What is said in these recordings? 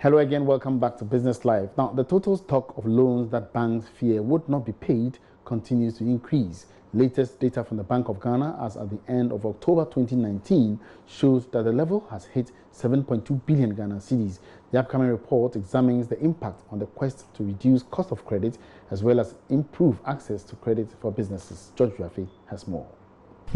Hello again, welcome back to Business Live. Now, the total stock of loans that banks fear would not be paid continues to increase. Latest data from the Bank of Ghana as at the end of October 2019 shows that the level has hit 7.2 billion Ghana cedis. The upcoming report examines the impact on the quest to reduce cost of credit as well as improve access to credit for businesses. George Rafi has more.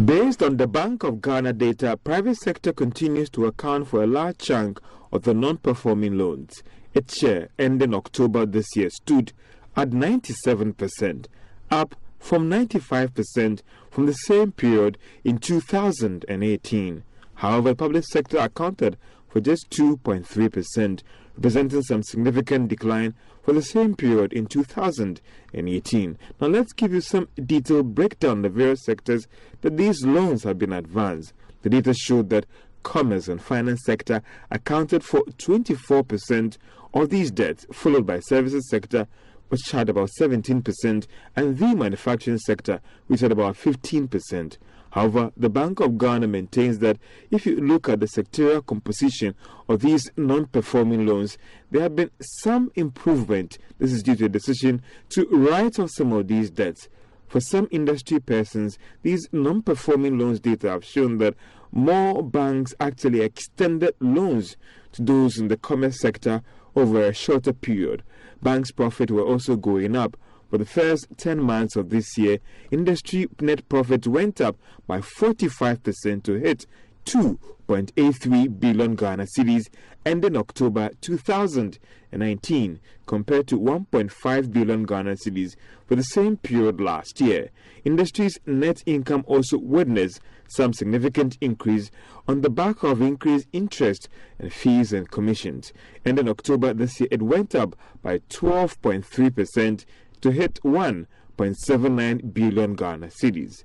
Based on the Bank of Ghana data, private sector continues to account for a large chunk of the non-performing loans. Its share ending October this year stood at 97%, up from 95% from the same period in 2018. However, the public sector accounted for just 2.3%, representing some significant decline for the same period in 2018. Now let's give you some detailed breakdown of the various sectors that these loans have been advanced. The data showed that commerce and finance sector accounted for 24% of these debts, followed by services sector, which had about 17%, and the manufacturing sector, which had about 15%. However, the Bank of Ghana maintains that if you look at the sectorial composition of these non-performing loans, there have been some improvement. This is due to a decision to write off some of these debts. For some industry persons, these non-performing loans data have shown that more banks actually extended loans to those in the commerce sector over a shorter period. Banks' profit were also going up. For the first 10 months of this year, industry net profit went up by 45% to hit 2.83 billion Ghana cedis ending October 2019 compared to 1.5 billion Ghana cedis for the same period last year. Industry's net income also witnessed some significant increase on the back of increased interest and fees and commissions. Ending October this year, it went up by 12.3% to hit 1.79 billion Ghana cedis.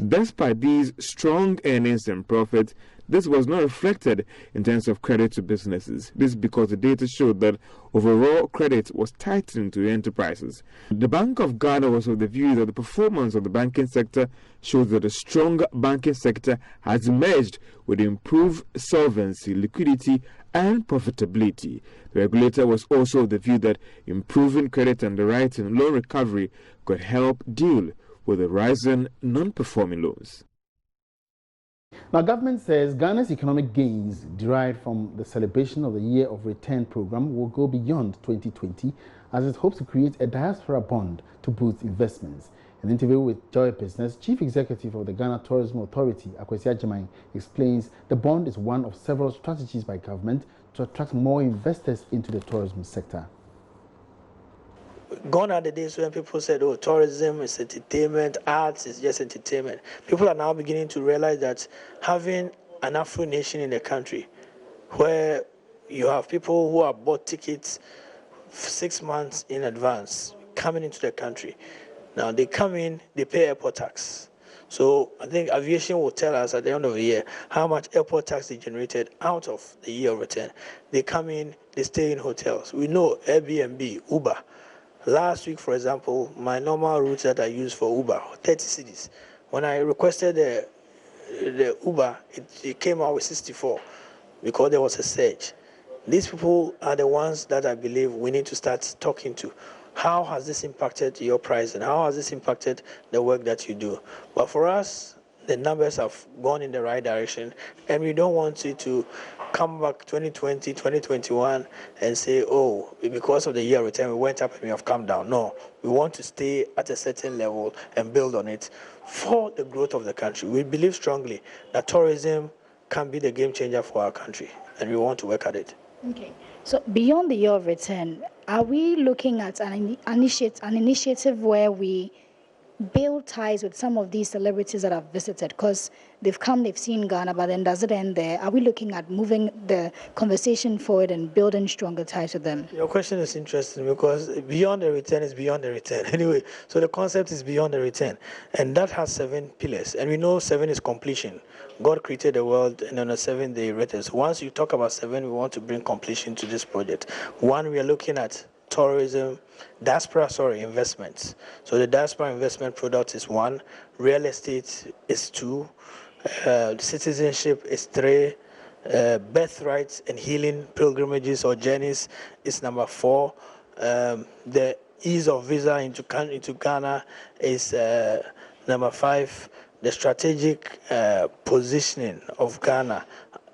Despite these strong earnings and profits, this was not reflected in terms of credit to businesses. This is because the data showed that overall credit was tightening to enterprises. The Bank of Ghana was of the view that the performance of the banking sector shows that a stronger banking sector has emerged with improved solvency, liquidity, and profitability. The regulator was also of the view that improving credit underwriting and loan recovery could help deal with the rising non-performing loans. Now, government says Ghana's economic gains derived from the celebration of the Year of Return program will go beyond 2020 as it hopes to create a diaspora bond to boost investments. In an interview with Joy Business, Chief Executive of the Ghana Tourism Authority, Akwesi Ajimai, explains the bond is one of several strategies by government to attract more investors into the tourism sector. Gone are the days when people said, oh, tourism is entertainment, arts is just entertainment. People are now beginning to realize that having an Afro nation in the country where you have people who have bought tickets 6 months in advance coming into the country. Now they come in, they pay airport tax. So I think aviation will tell us at the end of the year how much airport tax they generated out of the Year of Return. They come in, they stay in hotels. We know Airbnb, Uber. Last week, for example, my normal route that I use for Uber, 30 cedis. When I requested the Uber, it came out with 64 because there was a surge. These people are the ones that I believe we need to start talking to. How has this impacted your price and how has this impacted the work that you do? But for us, the numbers have gone in the right direction, and we don't want it to come back 2020, 2021 and say, oh, because of the Year of Return, we went up and we have come down. No, we want to stay at a certain level and build on it for the growth of the country. We believe strongly that tourism can be the game changer for our country, and we want to work at it. Okay, so beyond the Year of Return, are we looking at an initiative where we build ties with some of these celebrities that have visited? Because they've come, they've seen Ghana, but then does it end there? Are we looking at moving the conversation forward and building stronger ties with them? Your question is interesting because beyond the return is beyond the return. Anyway, so the concept is beyond the return. And that has 7 pillars. And we know 7 is completion. God created the world and on a 7-day return. So once you talk about 7, we want to bring completion to this project. 1, we are looking at tourism, investments. So the diaspora investment product is 1, real estate is 2, citizenship is 3, birthrights and healing pilgrimages or journeys is number 4. The ease of visa into Ghana is number 5. The strategic positioning of Ghana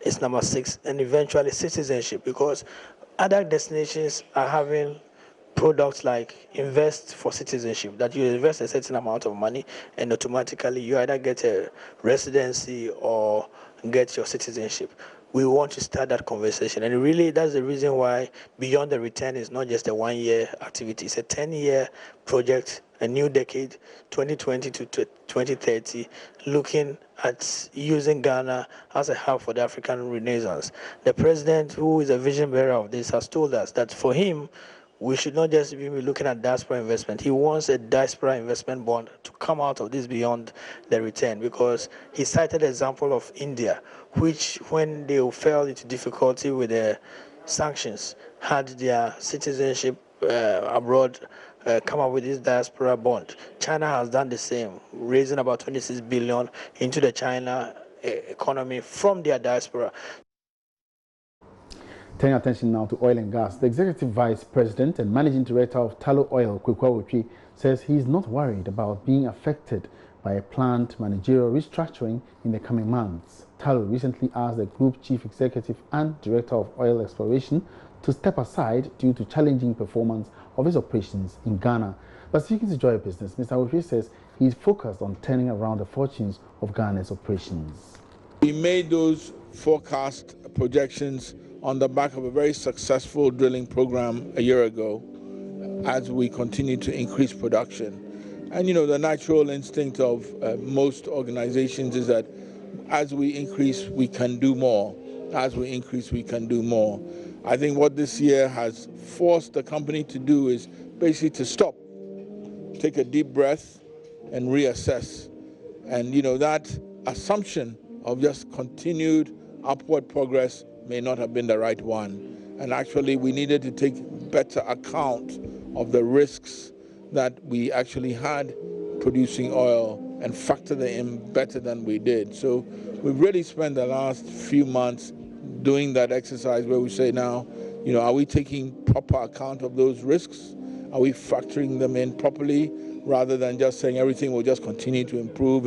is number 6, and eventually citizenship, because other destinations are having products like invest for citizenship, that you invest a certain amount of money and automatically you either get a residency or get your citizenship. We want to start that conversation, and really that's the reason why Beyond the Return is not just a 1-year activity, it's a 10-year project, a new decade, 2020 to 2030, looking at using Ghana as a hub for the African Renaissance. The president, who is a vision bearer of this, has told us that for him, we should not just be looking at diaspora investment. He wants a diaspora investment bond to come out of this Beyond the Return, because he cited the example of India, which when they fell into difficulty with the sanctions, had their citizenship abroad come up with this diaspora bond. China has done the same, raising about 26 billion into the China economy from their diaspora. Turning attention now to oil and gas. The Executive Vice President and Managing Director of Tullow Oil, Kwekwa Wotwe, says he is not worried about being affected by a planned managerial restructuring in the coming months. Tullow recently asked the Group Chief Executive and Director of Oil Exploration to step aside due to challenging performance of his operations in Ghana. But speaking to Joy Business, Mr. Wotwe says he is focused on turning around the fortunes of Ghana's operations. We made those forecast projections on the back of a very successful drilling program a year ago as we continue to increase production. And the natural instinct of most organizations is that as we increase, we can do more. As we increase, we can do more. I think what this year has forced the company to do is basically to stop, take a deep breath, and reassess. And that assumption of just continued upward progress may not have been the right one. And actually, we needed to take better account of the risks that we actually had producing oil and factor them in better than we did. So we've really spent the last few months doing that exercise where we say now, are we taking proper account of those risks? Are we factoring them in properly, rather than just saying everything will just continue to improve?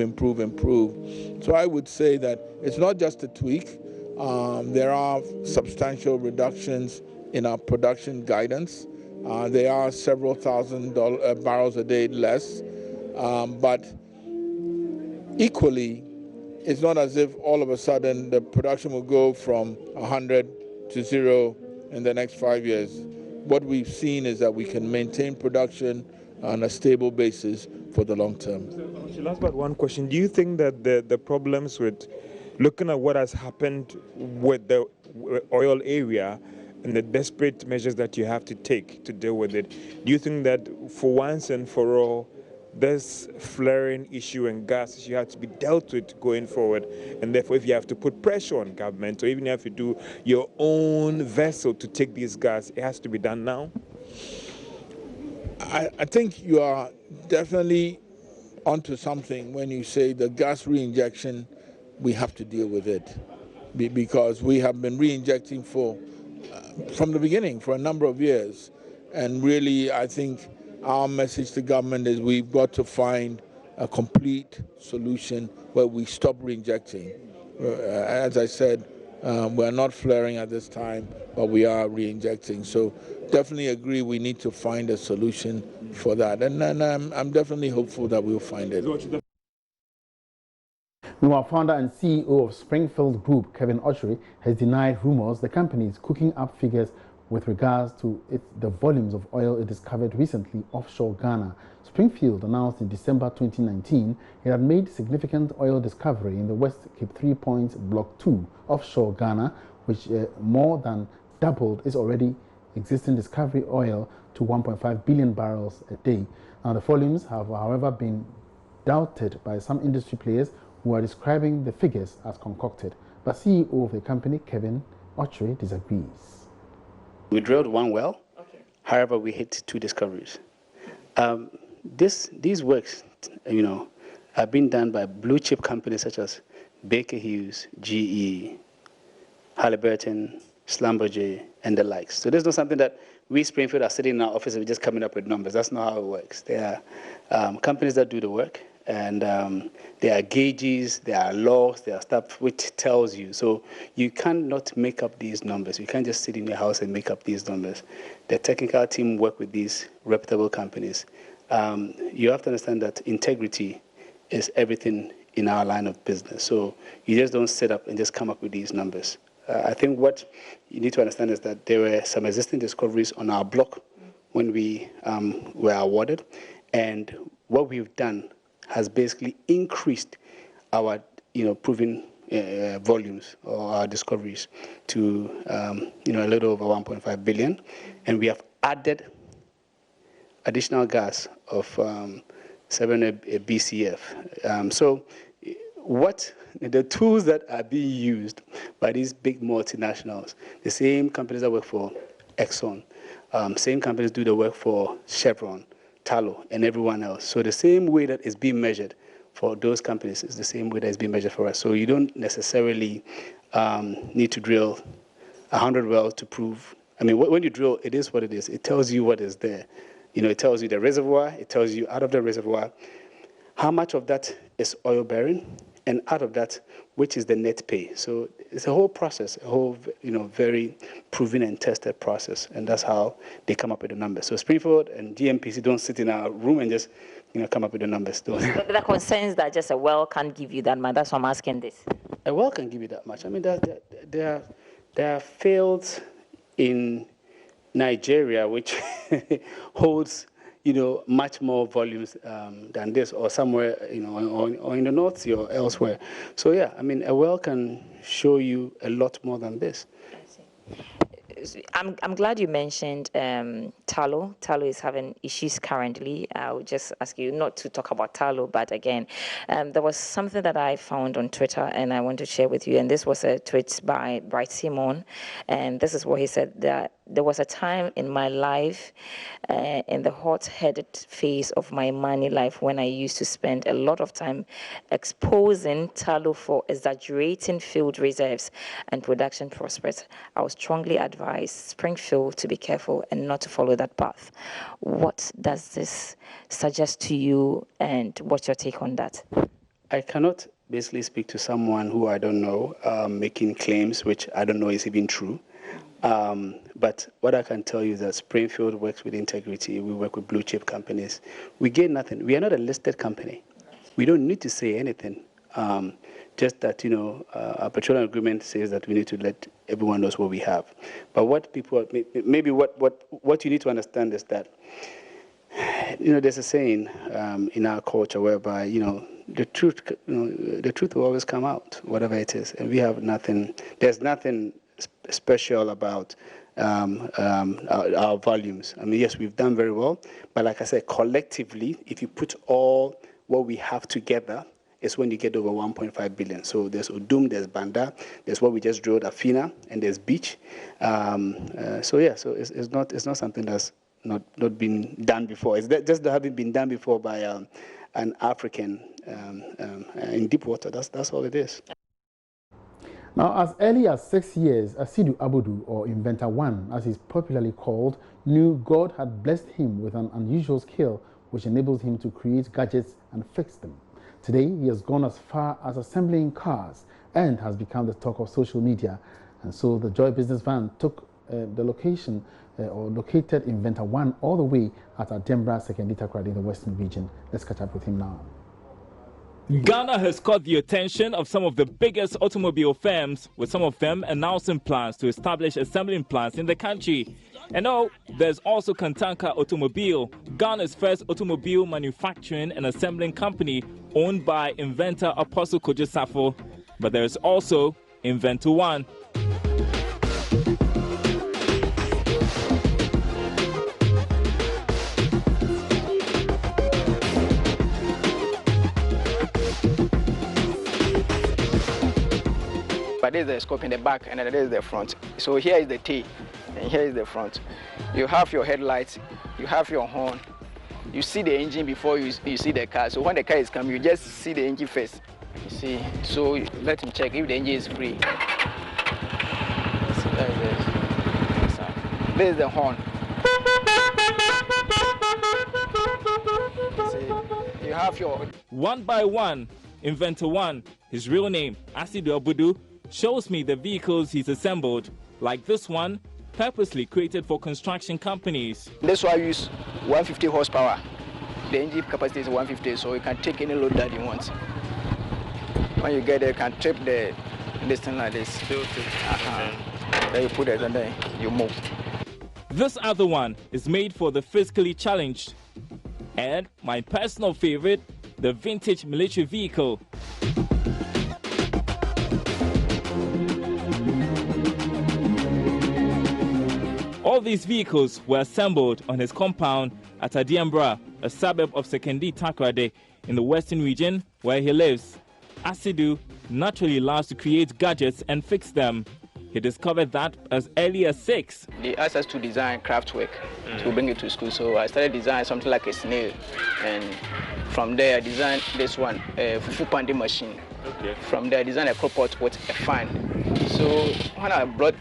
So I would say that it's not just a tweak. There are substantial reductions in our production guidance. There are several thousand barrels a day less. But equally, it's not as if all of a sudden the production will go from 100 to 0 in the next 5 years. What we've seen is that we can maintain production on a stable basis for the long term. So, last but one question. Do you think that the problems with looking at what has happened with the oil area and the desperate measures that you have to take to deal with it, do you think that for once and for all, this flaring issue and gas issue has to be dealt with going forward, and therefore if you have to put pressure on government or even if you do your own vessel to take this gas, it has to be done now? I think you are definitely onto something when you say the gas reinjection, we have to deal with it, because we have been reinjecting from the beginning for a number of years. And really, I think our message to government is we've got to find a complete solution where we stop reinjecting. As I said, we're not flaring at this time, but we are reinjecting. So definitely agree we need to find a solution for that. And I'm definitely hopeful that we'll find it. Meanwhile, founder and CEO of Springfield Group, Kevin Ochery, has denied rumors the company is cooking up figures with regards to the volumes of oil it discovered recently offshore Ghana. Springfield announced in December 2019 it had made significant oil discovery in the West Cape 3 Points Block 2 offshore Ghana, which more than doubled its already existing discovery oil to 1.5 billion barrels a day. Now, the volumes have, however, been doubted by some industry players who are describing the figures as concocted. But CEO of the company, Kevin Ochery, disagrees. We drilled one well, however, we hit 2 discoveries. These works, are being done by blue chip companies such as Baker Hughes, GE, Halliburton, Schlumberger, and the likes. So this is not something that we Springfield are sitting in our office and we're just coming up with numbers. That's not how it works. There are companies that do the work, and there are gauges, there are laws, there are stuff which tells you. So you cannot make up these numbers. You can't just sit in your house and make up these numbers. The technical team work with these reputable companies. You have to understand that integrity is everything in our line of business. So you just don't sit up and just come up with these numbers. I think what you need to understand is that there were some existing discoveries on our block when we were awarded, and what we've done has basically increased our, proven volumes or our discoveries to, a little over 1.5 billion, and we have added additional gas of 7 BCF. So what the tools that are being used by these big multinationals, the same companies that work for Exxon, same companies do the work for Chevron, Tullow, and everyone else. So the same way that is being measured for those companies is the same way that is being measured for us. So you don't necessarily need to drill 100 wells to prove. I mean, when you drill, it is what it is. It tells you what is there. It tells you the reservoir. It tells you out of the reservoir how much of that is oil bearing, and out of that, which is the net pay. So it's a whole process, a whole, very proven and tested process, and that's how they come up with the numbers. So Springfield and GMPC don't sit in our room and just, come up with the numbers. But the concern is that just a well can't give you that much. That's why I'm asking this. A well can give you that much. I mean, there are fields in Nigeria which holds much more volumes than this, or somewhere, or in the North Sea or elsewhere. So yeah, I mean, a well can show you a lot more than this. I'm glad you mentioned Tullow. Tullow is having issues currently. I would just ask you not to talk about Tullow, but again, there was something that I found on Twitter and I want to share with you. And this was a tweet by Bright Simon, and this is what he said: that there was a time in my life, in the hot-headed phase of my money life, when I used to spend a lot of time exposing Tullow for exaggerating field reserves and production prospects. I was strongly advised Springfield to be careful and not to follow that path. What does this suggest to you, and what's your take on that? I cannot basically speak to someone who I don't know, making claims which I don't know is even true. But what I can tell you is that Springfield works with integrity. We work with blue chip companies. We gain nothing. We are not a listed company. We don't need to say anything. Just that, our petroleum agreement says that we need to let everyone knows what we have. But what people, maybe what you need to understand is that, there's a saying in our culture whereby, the truth will always come out, whatever it is. And we have nothing, there's nothing special about our volumes. I mean, yes, we've done very well, but like I said, collectively, if you put all what we have together, is when you get over 1.5 billion. So there's Udum, there's Banda, there's what we just drilled at Fina, and there's Beach. So it's not something that's not been done before. It's just that having been done before by an African in deep water. That's all it is. Now, as early as 6 years, Asidu Abudu, or Inventor One, as he's popularly called, knew God had blessed him with an unusual skill which enables him to create gadgets and fix them. Today, he has gone as far as assembling cars and has become the talk of social media. And so the Joy Business Van took the location or located Inventor One all the way at Adembra Second Itakrad in the Western region. Let's catch up with him now. Ghana has caught the attention of some of the biggest automobile firms, with some of them announcing plans to establish assembling plants in the country. And there's also Kantanka Automobile, Ghana's first automobile manufacturing and assembling company, owned by inventor Apostle Kojo Safo. But there's also Inventor One. But this is the scope in the back, and then this is the front. So here is the tail, and here is the front. You have your headlights, you have your horn. You see the engine before you see the car. So when the car is coming, you just see the engine first. You see, so let him check if the engine is free. This is the horn. See, you have your... One by one, Inventor One, his real name, Asidu Abudu, shows me the vehicles he's assembled, like this one, purposely created for construction companies. This one use 150 horsepower. The engine capacity is 150, so you can take any load that you want. When you get there, you can trip this thing like this. Then you put it and then you move. This other one is made for the physically challenged. And my personal favorite, the vintage military vehicle. All these vehicles were assembled on his compound at Adiambra, a suburb of Sekondi Takoradi in the western region where he lives. Asidu naturally loves to create gadgets and fix them. He discovered that as early as 6. They asked us to design craft work to bring it to school. So I started designing something like a snail. And from there, I designed this one, a fufu pandi machine. Okay. From there, I designed a crop pot with a fan. So when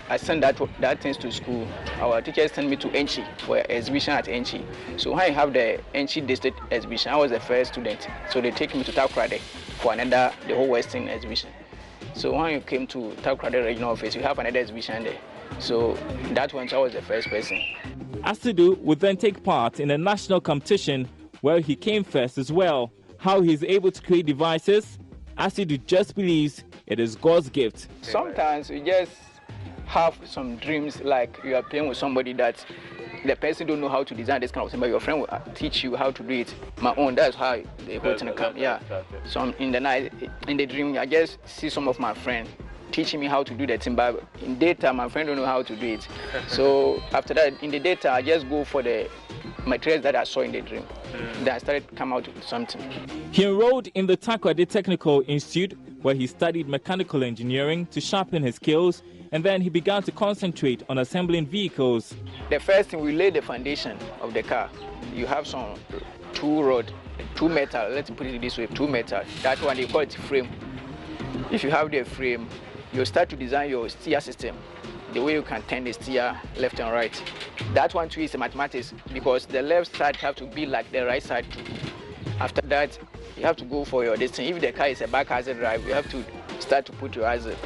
I sent that things to school, our teachers sent me to Enchi for an exhibition at Enchi. So when I have the Enchi district exhibition, I was the first student. So they take me to Takoradi for the whole Western exhibition. So when you came to Takoradi regional office, you have another exhibition there. So that one, I was the first person. Asidu would then take part in a national competition where he came first as well. How he's able to create devices, Asidu just believes it is God's gift. Sometimes you just have some dreams, like you are playing with somebody that the person don't know how to design this kind of thing, but your friend will teach you how to do it. My own, that's how the whole thing comes. Yeah. So in the night, in the dream, I just see some of my friends teaching me how to do the thing, but in daytime, my friend don't know how to do it. So after that, in the daytime, I just go for the materials that I saw in the dream. Then I started to come out with something. He enrolled in the Takoradi Technical Institute, where he studied mechanical engineering to sharpen his skills, and then he began to concentrate on assembling vehicles. The first thing, we lay the foundation of the car. You have some 2 rod, 2 metal, let's put it this way, 2 metal. That one, they call it frame. If you have the frame, you start to design your steer system, the way you can turn the steer left and right. That one too is mathematics, because the left side have to be like the right side too. After that, you have to go for your distance. If the car is a back hazard drive, you have to start to put your hazard.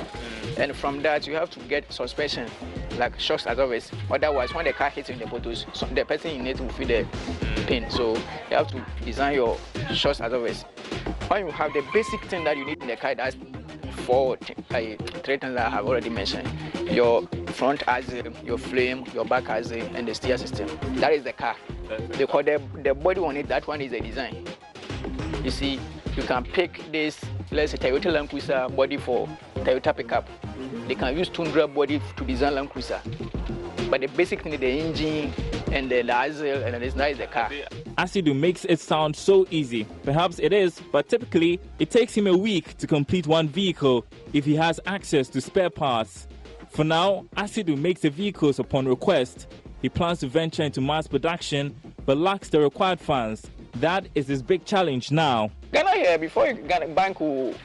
And from that, you have to get suspension, like shocks as always. Otherwise, when the car hits in the photos, the person in it will feel the pain. So you have to design your shocks as always. When you have the basic thing that you need in the car, that's 3 things that I have already mentioned. Your front hazard, your flame, your back hazard, and the steer system. That is the car. They call the body on it, that one is a design. You see, you can pick this, let's say Toyota Land Cruiser body for Toyota pickup. They can use Tundra body to design Land Cruiser. But the basic thing is the engine and the hazard, and that is the car. Asidu makes it sound so easy. Perhaps it is, but typically it takes him a week to complete one vehicle if he has access to spare parts. For now, Asidu makes the vehicles upon request. He plans to venture into mass production, but lacks the required funds. That is his big challenge now. Ghana here, before you get a bank will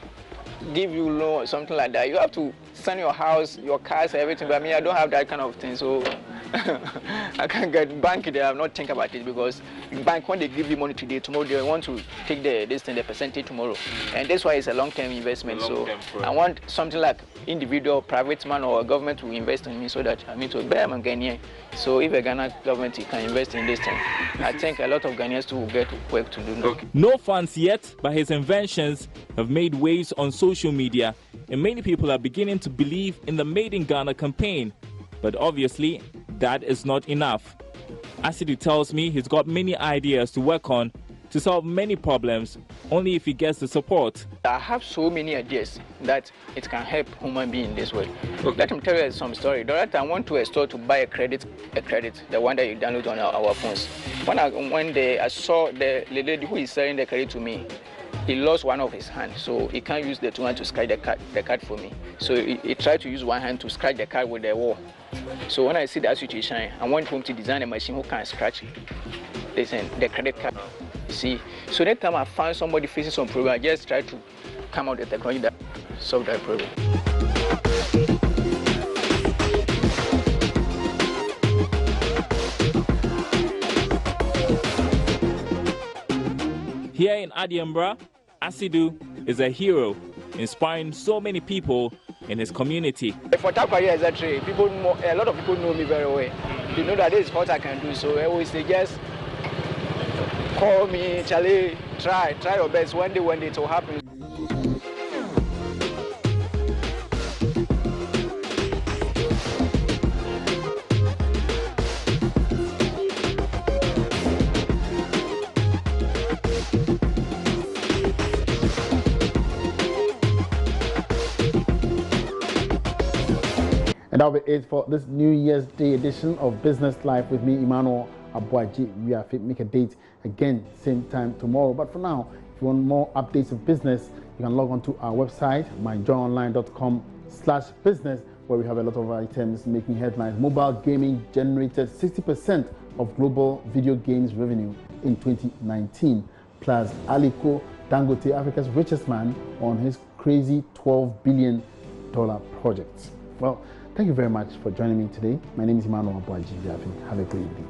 give you loan or something like that, you have to send your house, your cars, everything. But I mean, I don't have that kind of thing, so I can't get bank there. I'm not thinking about it, because bank, when they give you money today, tomorrow they want to take the percentage tomorrow, and that's why it's a long-term investment. So I want something like individual, private man, or government to invest in me, so that I mean to bear my Ghanaian. So if a Ghana government can invest in this thing, I think a lot of Ghanaians too will get work to do now. No funds yet, but his inventions have made waves on social media, and many people are beginning to believe in the Made in Ghana campaign. But obviously, that is not enough. Asidu tells me he's got many ideas to work on to solve many problems, only if he gets the support. I have so many ideas that it can help human being this way. Let me tell you some story. The other time I went to a store to buy a credit, the one that you download on our phones. One day I saw the lady who is selling the credit to me. He lost one of his hands, so he can't use the 2 hands to scratch the card for me. So he tried to use one hand to scratch the card with the wall. So when I see that situation, I want him to design a machine who can scratch the credit card. You see, so that time I found somebody facing some problem, I just tried to come out with the technology that solved that problem. Here in Adiambra, Asidu is a hero, inspiring so many people in his community. For Takwari as a trade, a lot of people know me very well. They know that this is what I can do. So I always say, just call me, Charlie, try your best. One day it will happen. And that'll be it for this New Year's Day edition of Business Life with me, Emmanuel Abuaji. We are fit make a date again, same time tomorrow. But for now, if you want more updates of business, you can log on to our website, myjoyonline.com/business, where we have a lot of items making headlines. Mobile gaming generated 60% of global video games revenue in 2019. Plus, Aliko Dangote, Africa's richest man, on his crazy $12 billion project. Well, thank you very much for joining me today. My name is Emmanuel Abuaji. Have a great evening.